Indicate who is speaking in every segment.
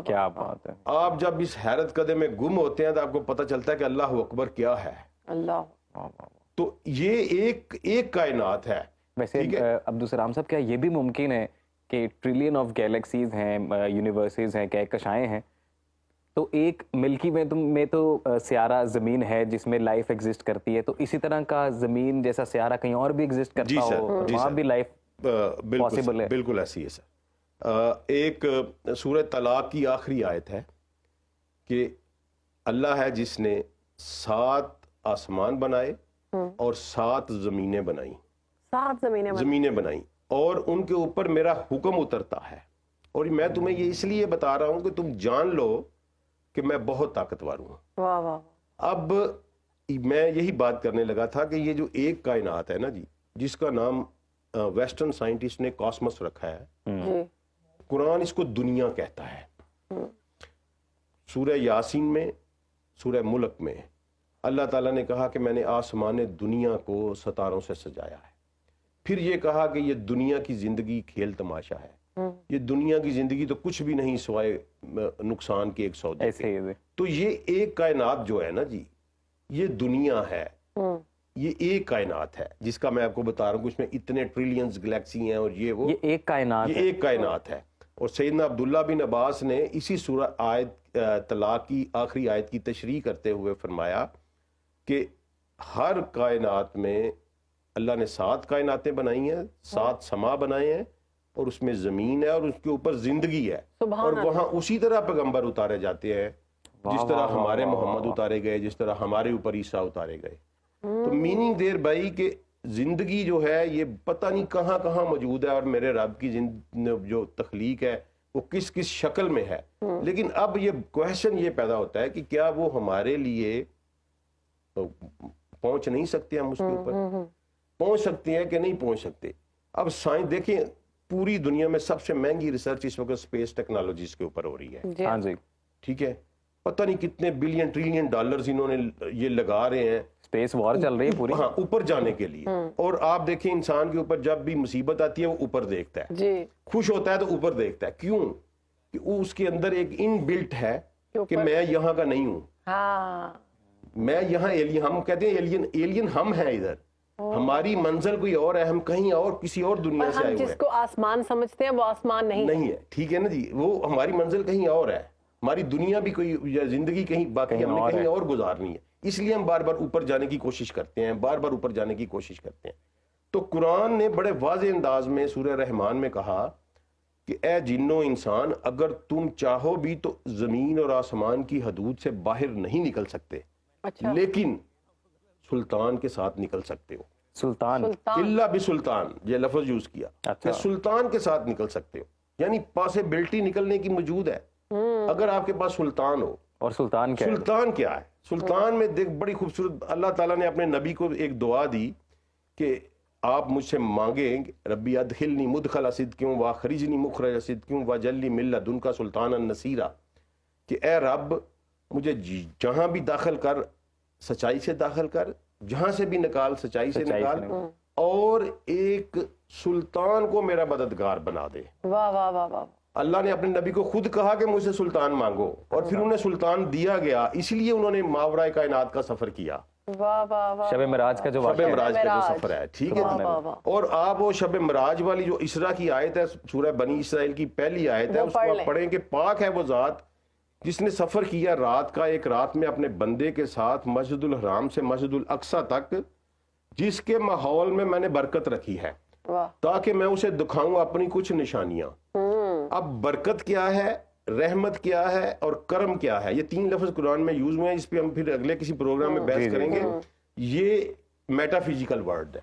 Speaker 1: کیا بات ہے.
Speaker 2: آپ جب اس حیرت قدے میں گم ہوتے ہیں تو آپ کو پتہ چلتا ہے کہ اللہ اکبر کیا ہے.
Speaker 3: اللہ.
Speaker 2: تو یہ ایک کائنات ہے.
Speaker 1: ویسے عبدالسلام صاحب کیا یہ بھی ممکن ہے کہ ٹریلین آف گیلیکسیز ہیں، یونیورسز ہیں، کہکشائیں ہیں، تو ایک ملکی میں تو سیارہ زمین ہے جس میں لائف ایگزسٹ کرتی ہے، تو اسی طرح کا زمین جیسا سیارہ کہیں اور بھی ایگزسٹ کرتا ہو، وہاں بھی لائف پاسبل ہے؟
Speaker 2: بالکل ایسی ہے سر. ایک سورہ طلاق کی آخری آیت ہے کہ اللہ ہے جس نے 7 آسمان بنائے اور 7 زمینیں بنائیں.
Speaker 3: 7
Speaker 2: زمینیں بنائیں اور ان کے اوپر میرا حکم اترتا ہے. اور میں تمہیں یہ اس لیے بتا رہا ہوں کہ تم جان لو کہ میں بہت طاقتور ہوں.
Speaker 3: واہ واہ.
Speaker 2: اب میں یہی بات کرنے لگا تھا کہ یہ جو ایک کائنات ہے نا جی، جس کا نام ویسٹرن سائنٹسٹ نے کاسمس رکھا ہے، قرآن اس کو دنیا کہتا ہے. سورہ یاسین میں، سورہ ملک میں اللہ تعالیٰ نے کہا کہ میں نے آسمان دنیا کو ستاروں سے سجایا ہے. پھر یہ کہا کہ یہ دنیا کی زندگی کھیل تماشا ہے. یہ دنیا کی زندگی تو کچھ بھی نہیں سوائے نقصان کے ایک سودے کے. تو یہ ایک کائنات جو ہے نا جی، یہ دنیا ہے، یہ ایک کائنات ہے جس کا میں آپ کو بتا رہا ہوں کہ اس میں اتنے ٹریلینز گلیکسی ہیں اور یہ
Speaker 1: ایک
Speaker 2: کائنات ہے. اور سیدنا عبداللہ بن عباس نے اسی سورہ آیت طلاق کی آخری آیت کی تشریح کرتے ہوئے فرمایا کہ ہر کائنات میں اللہ نے 7 کائناتیں بنائی ہیں، 7 سما بنائے ہیں، اور اس میں زمین ہے اور اس کے اوپر زندگی ہے. اور وہاں اسی طرح پیغمبر اتارے جاتے ہیں جس طرح ہمارے محمد اتارے گئے، جس طرح ہمارے اوپر عیسیٰ اتارے گئے. تو میننگ دیر بھائی کہ زندگی جو ہے یہ پتہ نہیں کہاں کہاں موجود ہے، اور میرے رب کی جو تخلیق ہے وہ کس کس شکل میں ہے. لیکن اب یہ کویشچن یہ پیدا ہوتا ہے کہ کیا وہ ہمارے لیے پہنچ نہیں سکتے، ہم اس کے اوپر پہنچ سکتے ہیں کہ نہیں پہنچ سکتے. اب سائنس دیکھیں، پوری دنیا میں سب سے مہنگی ریسرچ اس وقت اسپیس ٹیکنالوجیز کے اوپر ہو رہی ہے.
Speaker 1: ہاں جی،
Speaker 2: ٹھیک ہے، پتہ نہیں کتنے بلین ٹریلین ڈالرز انہوں نے یہ لگا رہے ہیں
Speaker 1: اسپیس وار چل رہی ہے پوری،
Speaker 2: ہاں، اوپر جانے کے لیے. اور آپ دیکھیں انسان کے اوپر جب بھی مصیبت آتی ہے وہ اوپر دیکھتا ہے
Speaker 3: جی،
Speaker 2: خوش ہوتا ہے تو اوپر دیکھتا ہے. کیوں؟ کہ وہ اس کے اندر ایک ان بلٹ ہے کہ میں یہاں کا نہیں ہوں.
Speaker 3: ہاں،
Speaker 2: میں یہاں ایلین، ہم کہتے ہیں ایلین ہم ہیں ادھر، ہماری منزل کوئی اور ہے، ہم کہیں اور کسی اور دنیا سے آئے ہوئے ہیں.
Speaker 3: جس کو آسمان سمجھتے ہیں وہ آسمان نہیں
Speaker 2: ہے. ٹھیک ہے نا جی، وہ ہماری منزل کہیں اور ہے، ہماری دنیا بھی کوئی زندگی کہیں باقی ہم نے کہیں اور گزارنی ہے. اس لیے ہم بار بار اوپر جانے کی کوشش کرتے ہیں، بار بار اوپر جانے کی کوشش کرتے ہیں. تو قرآن نے بڑے واضح انداز میں سورہ رحمان میں کہا کہ اے جنو انسان، اگر تم چاہو بھی تو زمین اور آسمان کی حدود سے باہر نہیں نکل سکتے، لیکن سلطان کے ساتھ نکل سکتے ہو.
Speaker 1: سلطان
Speaker 2: اللہ بسلطان یہ لفظ یوز کیا کہ سلطان کے ساتھ نکل سکتے ہو، یعنی پاسبلٹی نکلنے کی موجود ہے اگر آپ کے پاس سلطان ہو. اور سلطان کیا ہے؟ سلطان میں دیکھ بڑی خوبصورت اللہ تعالیٰ نے اپنے نبی کو ایک دعا دی کہ آپ مجھ سے مانگیں ربی ادخلنی مدخل صدقوں واخرجنی مخرج صدقوں واجعلنی من لدنک سلطانا نصیرا، کہ اے رب مجھے جہاں بھی داخل کر سچائی سے داخل کر، جہاں سے بھی نکال سچائی سے نکال، اور ایک سلطان کو میرا مددگار بنا دے.
Speaker 3: واہ واہ واہ واہ.
Speaker 2: اللہ نے اپنے نبی کو خود کہا کہ مجھ سے سلطان مانگو، اور پھر انہیں سلطان دیا گیا، اس لیے انہوں نے ماورائے کائنات کا سفر کیا.
Speaker 1: شب معراج کا جو
Speaker 2: سفر ہے. ٹھیک ہے. اور آپ وہ شب معراج والی جو اسراء کی آیت ہے، سورہ بنی اسرائیل کی پہلی آیت ہے، اس کو آپ پڑھیں کہ پاک ہے وہ ذات جس نے سفر کیا رات کا، ایک رات میں اپنے بندے کے ساتھ مسجد الحرام سے مسجد الاقصی تک، جس کے ماحول میں نے برکت رکھی ہے تاکہ میں اسے دکھاؤں اپنی کچھ نشانیاں. اب برکت کیا ہے، رحمت کیا ہے، اور کرم کیا ہے، یہ 3 لفظ قرآن میں یوز ہوئے ہیں. اس پہ ہم پھر اگلے کسی پروگرام میں بحث کریں گے. یہ میٹا فزیکل ورڈ ہے.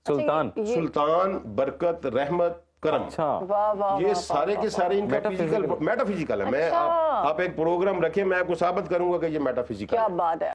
Speaker 2: سلطان، برکت، رحمت، کرم، یہ سارے کے سارے ان کا میٹا فزیکل ہے. میں آپ ایک پروگرام رکھیں، میں آپ کو ثابت کروں گا کہ یہ میٹا فزیکل ہے. کیا بات ہے.